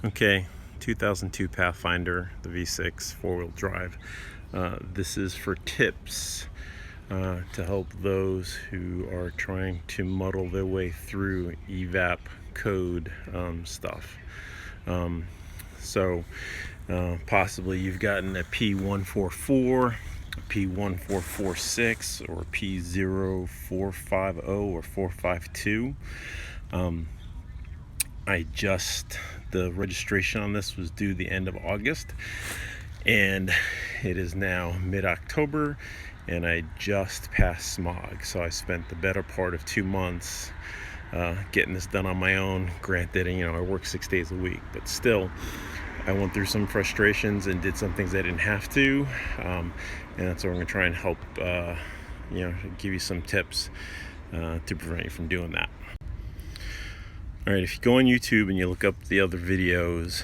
Okay, 2002 Pathfinder, the V6 four-wheel drive. This is for tips to help those who are trying to muddle their way through Evap code stuff. Possibly you've gotten a P144, a P1446, or P0450 or 452. The registration on this was due the end of August, and it is now mid-October, and I just passed smog, so I spent the better part of 2 months getting this done on my own. Granted, I work 6 days a week, but still, I went through some frustrations and did some things I didn't have to, and that's where I'm going to try and help give you some tips to prevent you from doing that. Alright, if you go on YouTube and you look up the other videos,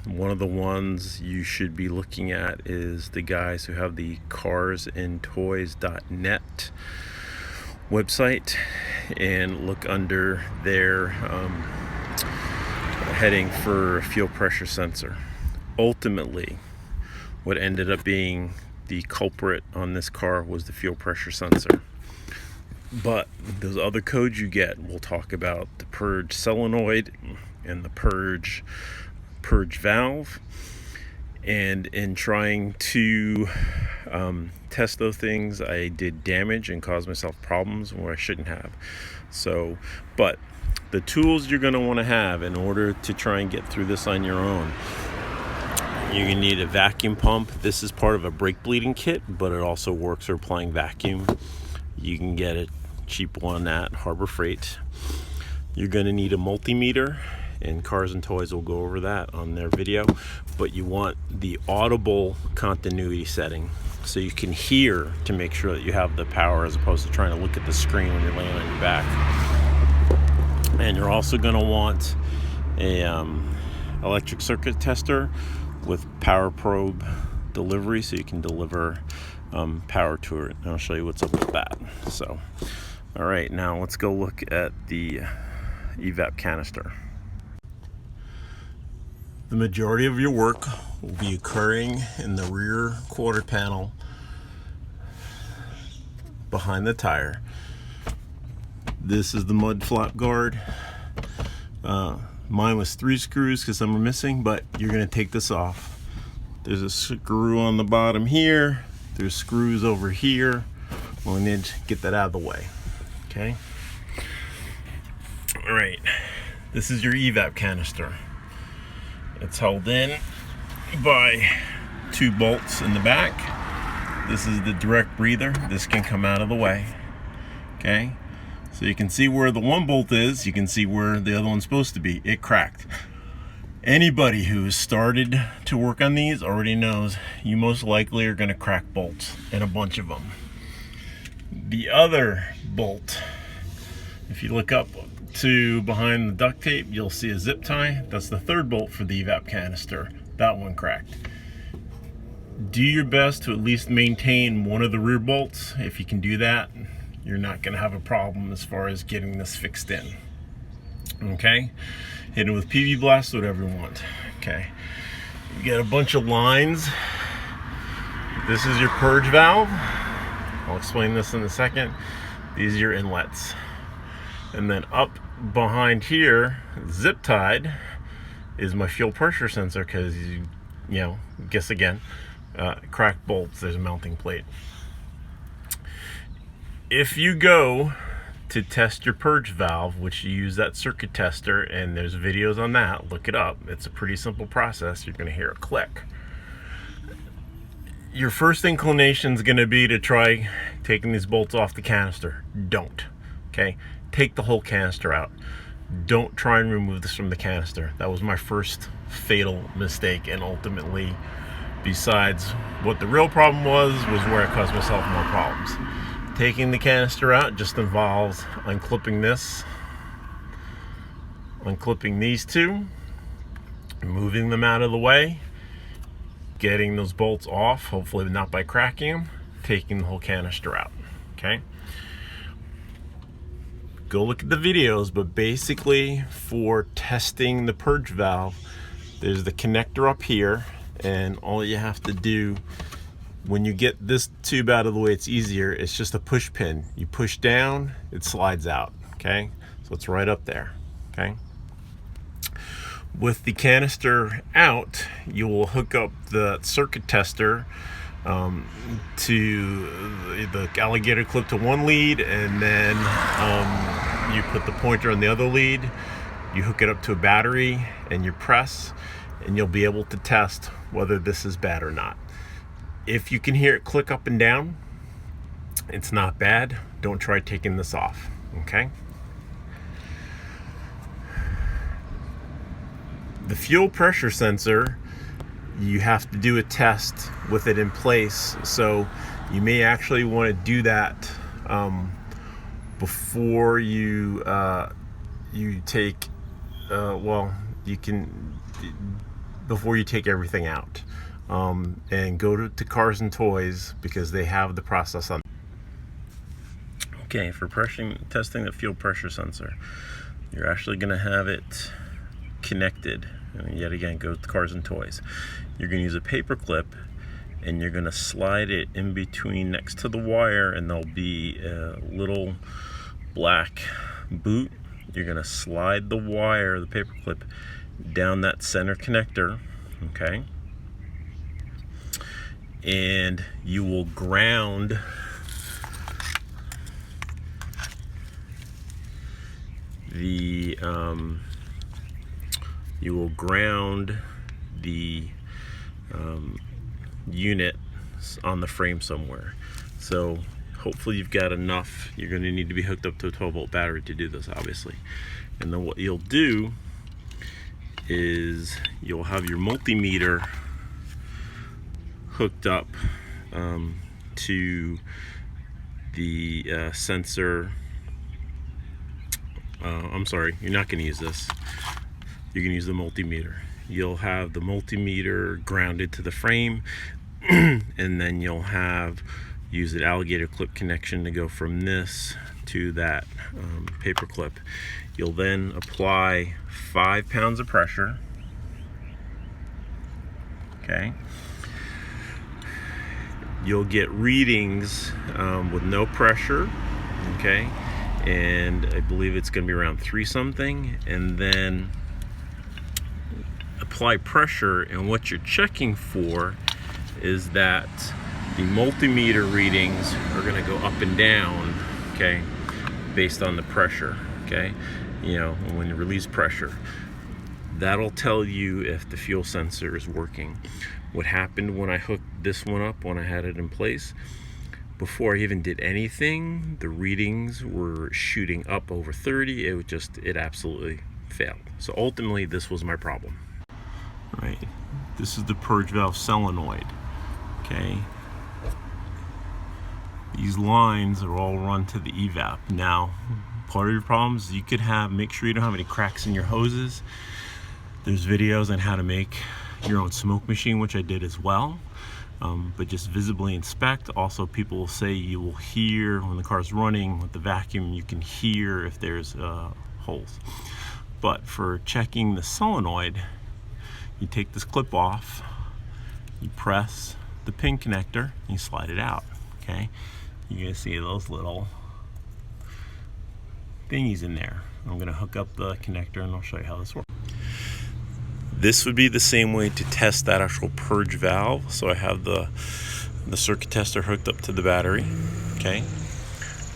one of the ones you should be looking at is the guys who have the carsandtoys.net website, and look under their heading for fuel pressure sensor. Ultimately, what ended up being the culprit on this car was the fuel pressure sensor. But those other codes you get, we'll talk about the Purge solenoid and the Purge Valve. And in trying to test those things, I did damage and caused myself problems where I shouldn't have. But the tools you're going to want to have in order to try and get through this on your own, you're going to need a vacuum pump. This is part of a brake bleeding kit, but it also works for applying vacuum. You can get a cheap one at Harbor Freight. You're going to need a multimeter, and Cars and Toys will go over that on their video. But you want the audible continuity setting, so you can hear to make sure that you have the power, as opposed to trying to look at the screen when you're laying on your back. And you're also going to want a electric circuit tester with power probe delivery, so you can deliver power to it. And I'll show you what's up with that. All right, now let's go look at the Evap canister. The majority of your work will be occurring in the rear quarter panel behind the tire. This is the mud flap guard. Mine was 3 screws because some are missing, but you're going to take this off. There's a screw on the bottom here. There's screws over here. We'll need to get that out of the way. Okay. All right. This is your Evap canister. It's held in by 2 bolts in the back. This is the direct breather. This can come out of the way. Okay. So you can see where the 1 bolt is. You can see where the other one's supposed to be. It cracked. Anybody who's started to work on these already knows you most likely are going to crack bolts, and a bunch of them. The other bolt, if you look up to behind the duct tape, you'll see a zip tie. That's the 3rd bolt for the Evap canister. That one cracked. Do your best to at least maintain one of the rear bolts. If you can do that, you're not going to have a problem as far as getting this fixed in. Okay? Hit it with PV blast, whatever you want. Okay. You get a bunch of lines. This is your purge valve. I'll explain this in a second. These are your inlets. And then up behind here, zip tied, is my fuel pressure sensor, because guess again, cracked bolts, there's a mounting plate. If you go to test your purge valve, which you use that circuit tester, and there's videos on that, look it up. It's a pretty simple process. You're going to hear a click. Your first inclination is going to be to try taking these bolts off the canister. Don't. Okay? Take the whole canister out. Don't try and remove this from the canister. That was my first fatal mistake, and ultimately, besides what the real problem was where I caused myself more problems. Taking the canister out just involves unclipping this, unclipping these 2, moving them out of the way, getting those bolts off, hopefully not by cracking them, taking the whole canister out. Okay? Go look at the videos, but basically for testing the purge valve, there's the connector up here, and all you have to do when you get this tube out of the way, it's easier. It's just a push pin. You push down, it slides out, okay? So it's right up there, okay? With the canister out, you will hook up the circuit tester to the alligator clip to one lead, and then you put the pointer on the other lead. You hook it up to a battery and you press, and you'll be able to test whether this is bad or not. If you can hear it click up and down, it's not bad. Don't try taking this off, okay? The fuel pressure sensor, you have to do a test with it in place, so you may actually want to do that before you take before you take everything out, and go to Cars and Toys, because they have the process on. Okay, for testing the fuel pressure sensor, you're actually going to have it connected. And yet again, go to Cars and Toys. You're going to use a paper clip, and you're going to slide it in between next to the wire, and there'll be a little black boot. You're going to slide the wire, the paper clip, down that center connector, okay? And you will ground the unit on the frame somewhere. So hopefully you've got enough. You're going to need to be hooked up to a 12-volt battery to do this, obviously. And then what you'll do is you'll have your multimeter hooked up to the sensor. I'm sorry, you're not going to use this. You're going to use the multimeter. You'll have the multimeter grounded to the frame, and then you'll use an alligator clip connection to go from this to that paper clip. You'll then apply 5 pounds of pressure. Okay. You'll get readings with no pressure. Okay. And I believe it's going to be around 3 something, and then apply pressure, and what you're checking for is that the multimeter readings are going to go up and down, okay, based on the pressure, okay? You know, when you release pressure, that'll tell you if the fuel sensor is working. What happened when I hooked this one up, when I had it in place, before I even did anything, the readings were shooting up over 30. It absolutely failed. So ultimately, this was my problem. Right, this is the purge valve solenoid. Okay, these lines are all run to the evap. Now, part of your problems you could make sure you don't have any cracks in your hoses. There's videos on how to make your own smoke machine, which I did as well. But just visibly inspect. Also, people will say you will hear when the car's running with the vacuum, you can hear if there's holes. But for checking the solenoid, you take this clip off, you press the pin connector, and you slide it out. Okay, you're gonna see those little thingies in there. I'm going to hook up the connector and I'll show you how this works. This would be the same way to test that actual purge valve. So I have the circuit tester hooked up to the battery. Okay,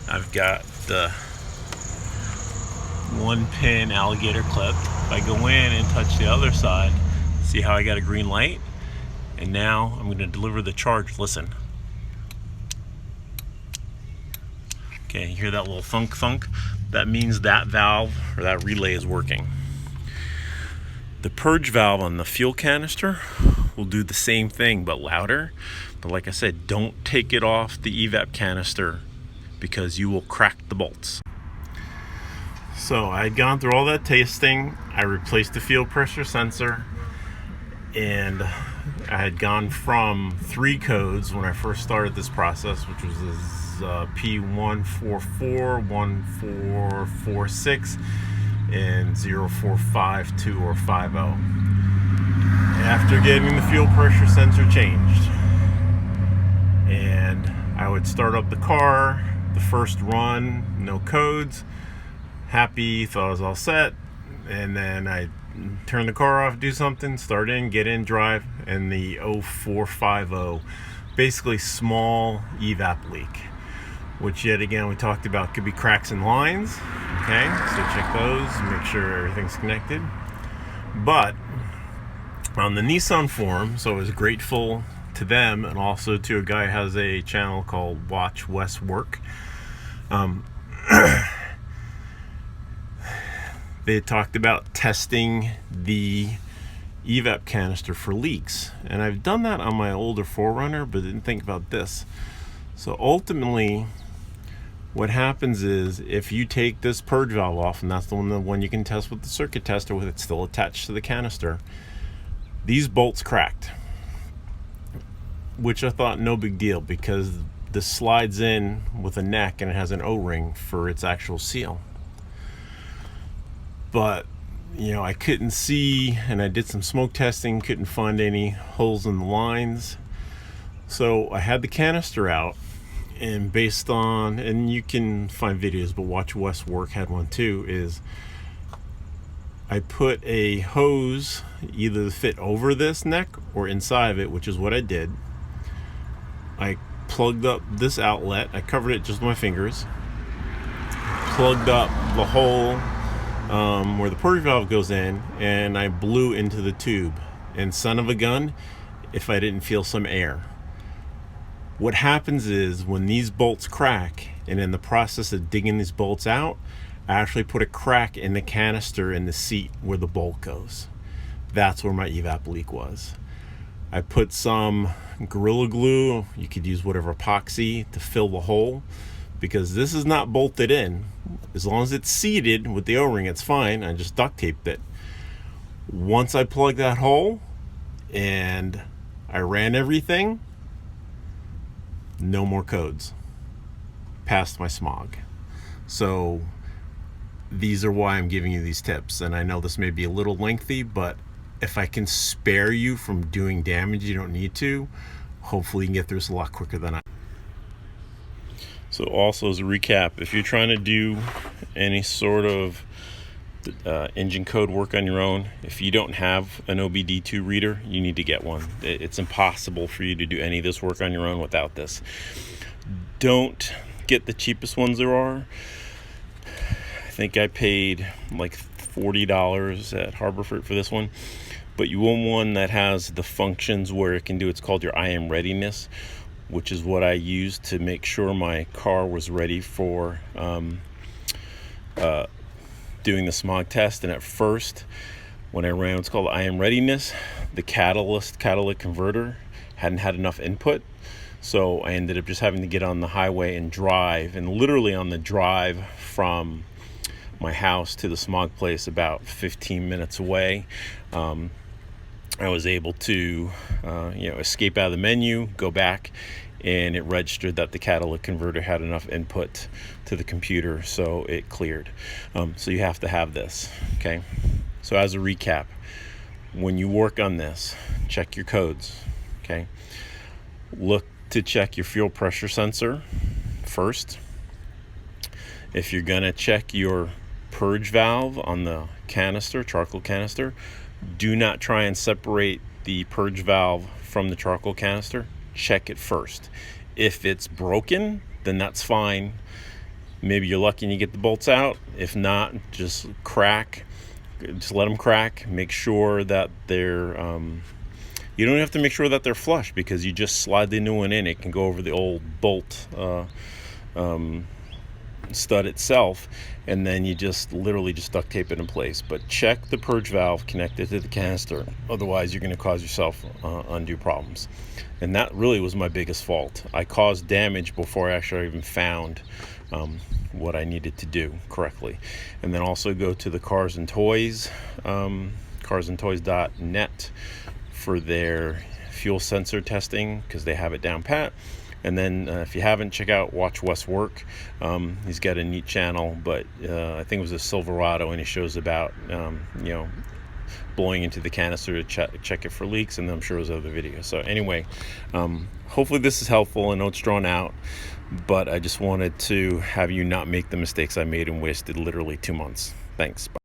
I've got the 1-pin alligator clip. If I go in and touch the other side, see how I got a green light? And now I'm going to deliver the charge. Listen. Okay, you hear that little thunk thunk? That means that valve or that relay is working. The purge valve on the fuel canister will do the same thing but louder. But like I said, don't take it off the evap canister because you will crack the bolts. So I had gone through all that testing. I replaced the fuel pressure sensor, and I had gone from 3 codes when I first started this process, which was P144, 1446, and 0452 or 50. after getting the fuel pressure sensor changed, and I would start up the car, the first run, no codes, happy, thought I was all set, and then I turn the car off, do something, start in, get in, drive, and the 0450, basically small evap leak, which yet again we talked about could be cracks in lines. Okay, so check those, make sure everything's connected. But on the Nissan forum, so I was grateful to them, and also to a guy who has a channel called Watch Wes Work. They talked about testing the Evap canister for leaks, and I've done that on my older 4Runner, but didn't think about this. So ultimately what happens is, if you take this purge valve off, and that's the one you can test with the circuit tester with it still attached to the canister, these bolts cracked, which I thought no big deal, because this slides in with a neck and it has an O-ring for its actual seal. But I couldn't see, and I did some smoke testing, couldn't find any holes in the lines. So I had the canister out, and based on, and you can find videos, but Watch Wes Work had one too, is I put a hose either to fit over this neck or inside of it, which is what I did. I plugged up this outlet, I covered it just with my fingers, plugged up the hole where the purge valve goes in, and I blew into the tube, and son of a gun if I didn't feel some air. What happens is, when these bolts crack, and in the process of digging these bolts out, I actually put a crack in the canister in the seat where the bolt goes. That's where my evap leak was. I put some Gorilla Glue, you could use whatever epoxy, to fill the hole, because this is not bolted in. As long as it's seated with the O-ring, it's fine. I just duct taped it. Once I plugged that hole and I ran everything, no more codes. Passed my smog. So these are why I'm giving you these tips. And I know this may be a little lengthy, but if I can spare you from doing damage you don't need to, hopefully you can get through this a lot quicker than I. So also, as a recap, if you're trying to do any sort of engine code work on your own, if you don't have an OBD2 reader, you need to get one. It's impossible for you to do any of this work on your own without this. Don't get the cheapest ones there are. I think I paid like $40 at Harbor Freight for this one, but you want one that has the functions where it can do, it's called your I am readiness, which is what I used to make sure my car was ready for doing the smog test. And at first, when I ran what's called I am readiness, the catalytic converter hadn't had enough input. So I ended up just having to get on the highway and drive. And literally on the drive from my house to the smog place, about 15 minutes away, I was able to escape out of the menu, go back, and it registered that the catalytic converter had enough input to the computer, so it cleared. So you have to have this, okay? So as a recap, when you work on this, check your codes, okay? Look to check your fuel pressure sensor first. If you're gonna check your purge valve on the canister, charcoal canister, do not try and separate the purge valve from the charcoal canister. Check it first. If it's broken, then that's fine. Maybe you're lucky and you get the bolts out. If not, just let them crack. Make sure that they're you don't have to make sure that they're flush, because you just slide the new one in, it can go over the old bolt stud itself, and then you just literally just duct tape it in place. But check the purge valve connected to the canister, otherwise you're going to cause yourself undue problems. And that really was my biggest fault. I caused damage before I actually even found what I needed to do correctly. And then also go to the Cars and Toys, carsandtoys.net, for their fuel sensor testing, because they have it down pat. And then if you haven't, check out Watch Wes Work. He's got a neat channel, but I think it was a Silverado, and he shows about blowing into the canister to check it for leaks, and I'm sure there's other videos. So anyway, hopefully this is helpful. I know it's drawn out, but I just wanted to have you not make the mistakes I made and wasted literally 2 months. Thanks. Bye.